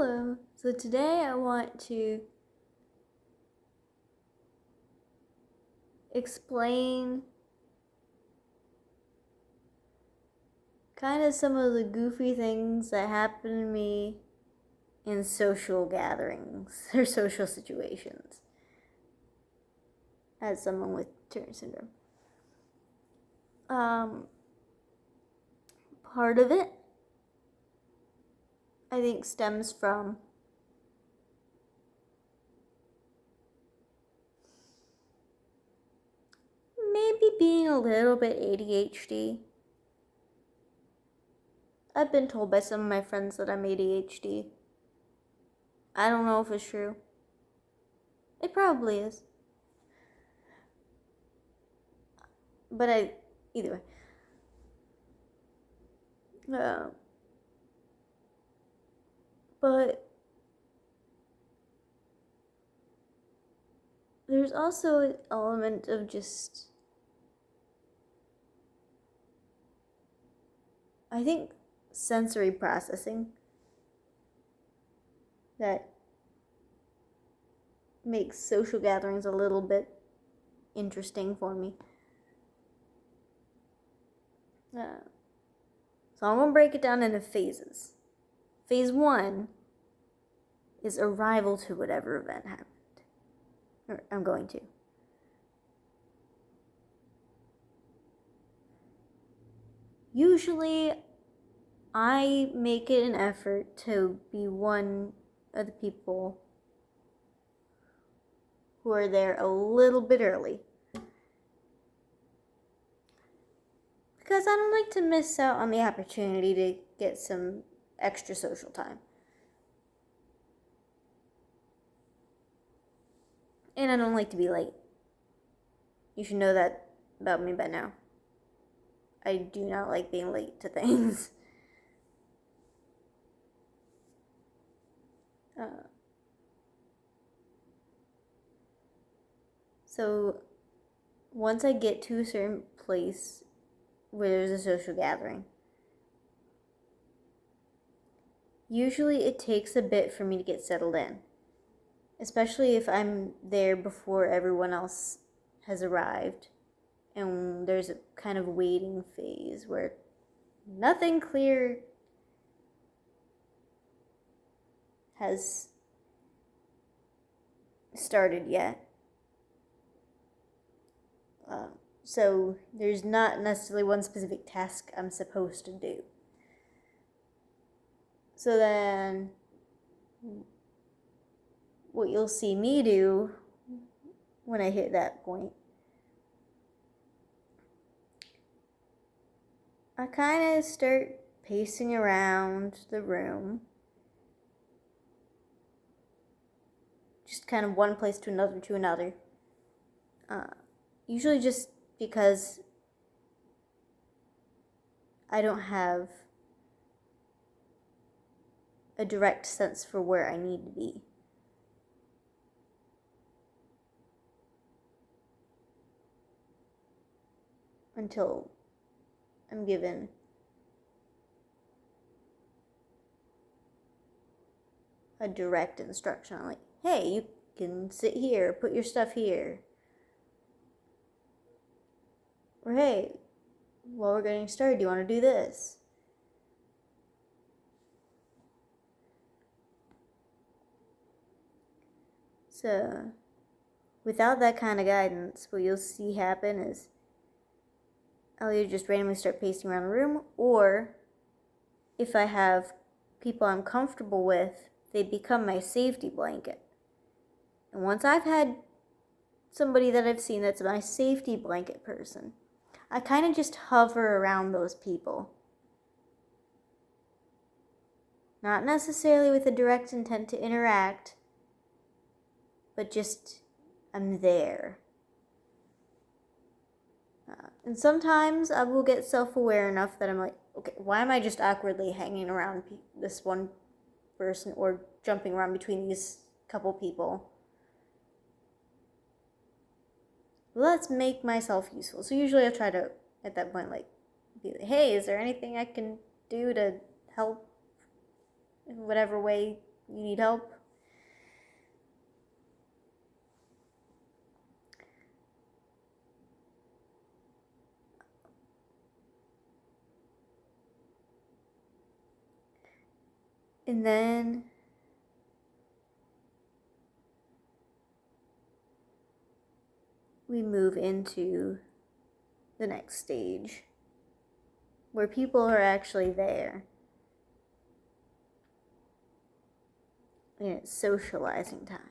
Hello. So today I want to explain kind of some of the goofy things that happen to me in social gatherings or social situations as someone with Turner syndrome. Part of it I think stems from maybe being a little bit ADHD. I've been told by some of my friends that I'm ADHD. I don't know if it's true. It probably is. But either way. But there's also an element of just, I think, sensory processing that makes social gatherings a little bit interesting for me. So I'm going to break it down into phases. Phase 1 is arrival to whatever event happened. Or I'm going to. Usually, I make it an effort to be one of the people who are there a little bit early. Because I don't like to miss out on the opportunity to get some extra social time. And I don't like to be late. You should know that about me by now. I do not like being late to things. So once I get to a certain place where there's a social gathering, usually it takes a bit for me to get settled in, especially if I'm there before everyone else has arrived and there's a kind of waiting phase where nothing clear has started yet. So there's not necessarily one specific task I'm supposed to do. So then what you'll see me do when I hit that point, I kind of start pacing around the room, just kind of one place to another. Usually just because I don't have a direct sense for where I need to be. Until I'm given a direct instruction. I'm like, hey, you can sit here, put your stuff here. Or hey, while we're getting started, do you want to do this? So, without that kind of guidance, what you'll see happen is I'll either just randomly start pacing around the room, or if I have people I'm comfortable with, they become my safety blanket. And once I've had somebody that I've seen that's my safety blanket person, I kind of just hover around those people. Not necessarily with a direct intent to interact, but just I'm there. And sometimes I will get self-aware enough that I'm like, okay, why am I just awkwardly hanging around this one person or jumping around between these couple people? Let's make myself useful. So usually I try to, at that point, like, be like, hey, is there anything I can do to help in whatever way you need help. And then we move into the next stage where people are actually there. And it's socializing time.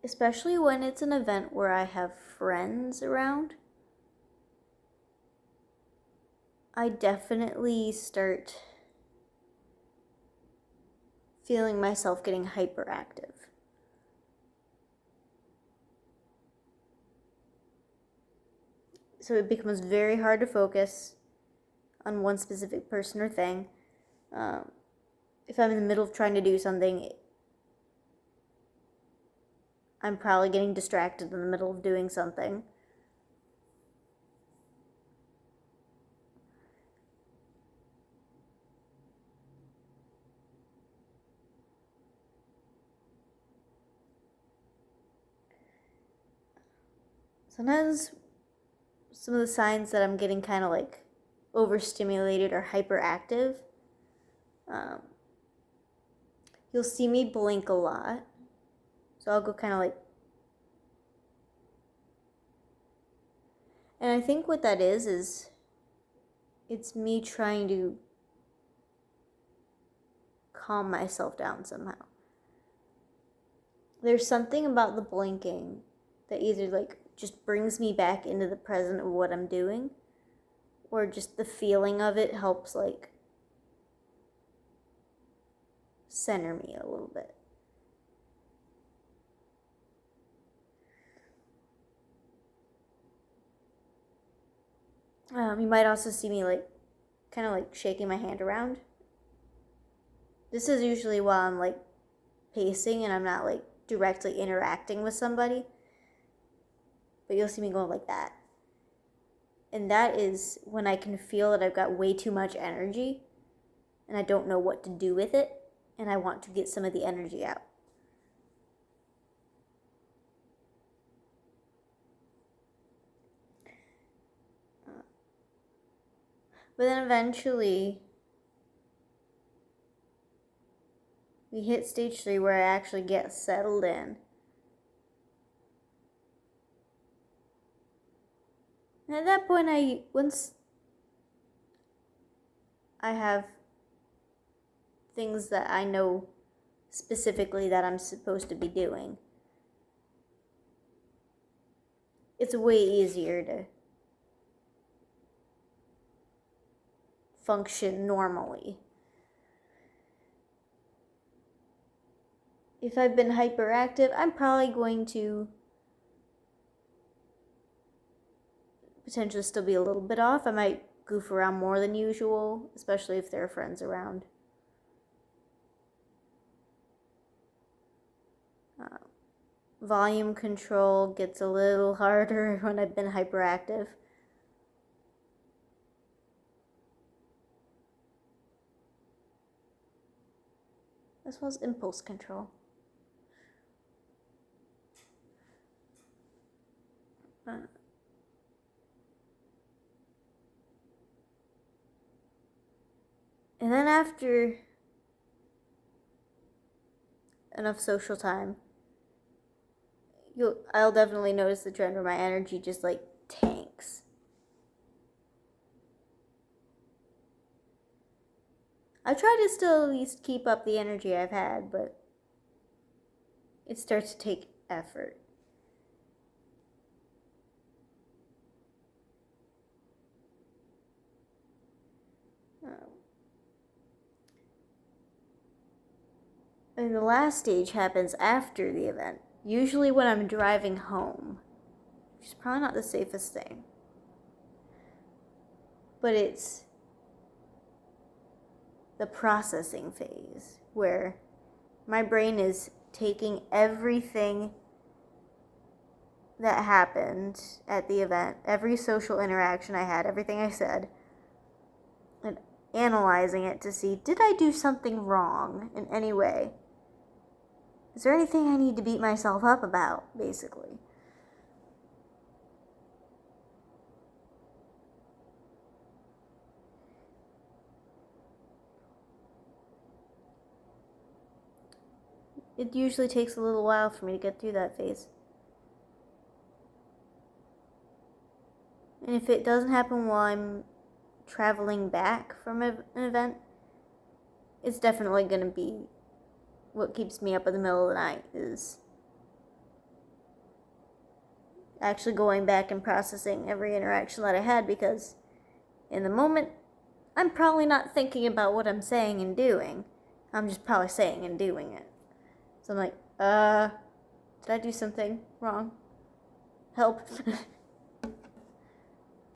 Especially when it's an event where I have friends around, I definitely start feeling myself getting hyperactive. So it becomes very hard to focus on one specific person or thing. If I'm in the middle of trying to do something, I'm probably getting distracted in the middle of doing something. Sometimes some of the signs that I'm getting kind of like overstimulated or hyperactive, you'll see me blink a lot. So I'll go kind of like, and I think what that is it's me trying to calm myself down somehow. There's something about the blinking that either like just brings me back into the present of what I'm doing, or just the feeling of it helps like center me a little bit. You might also see me like kind of like shaking my hand around. This is usually while I'm like pacing and I'm not like directly interacting with somebody, but you'll see me going like that. And that is when I can feel that I've got way too much energy and I don't know what to do with it, and I want to get some of the energy out. But then eventually we hit stage 3 where I actually get settled in. And at that point, once I have things that I know specifically that I'm supposed to be doing, it's way easier to function normally. If I've been hyperactive, I'm probably going to potentially still be a little bit off. I might goof around more than usual, especially if there are friends around. Volume control gets a little harder when I've been hyperactive. As well as impulse control. And then after enough social time, I'll definitely notice the trend where my energy just like tanks. I try to still at least keep up the energy I've had, but it starts to take effort. And the last stage happens after the event, usually when I'm driving home, which is probably not the safest thing. But it's the processing phase where my brain is taking everything that happened at the event, every social interaction I had, everything I said, analyzing it to see, did I do something wrong in any way? Is there anything I need to beat myself up about, basically? It usually takes a little while for me to get through that phase. And if it doesn't happen while I'm traveling back from an event, it's definitely going to be what keeps me up in the middle of the night, is actually going back and processing every interaction that I had, because in the moment, I'm probably not thinking about what I'm saying and doing. I'm just probably saying and doing it. So I'm like, did I do something wrong? Help.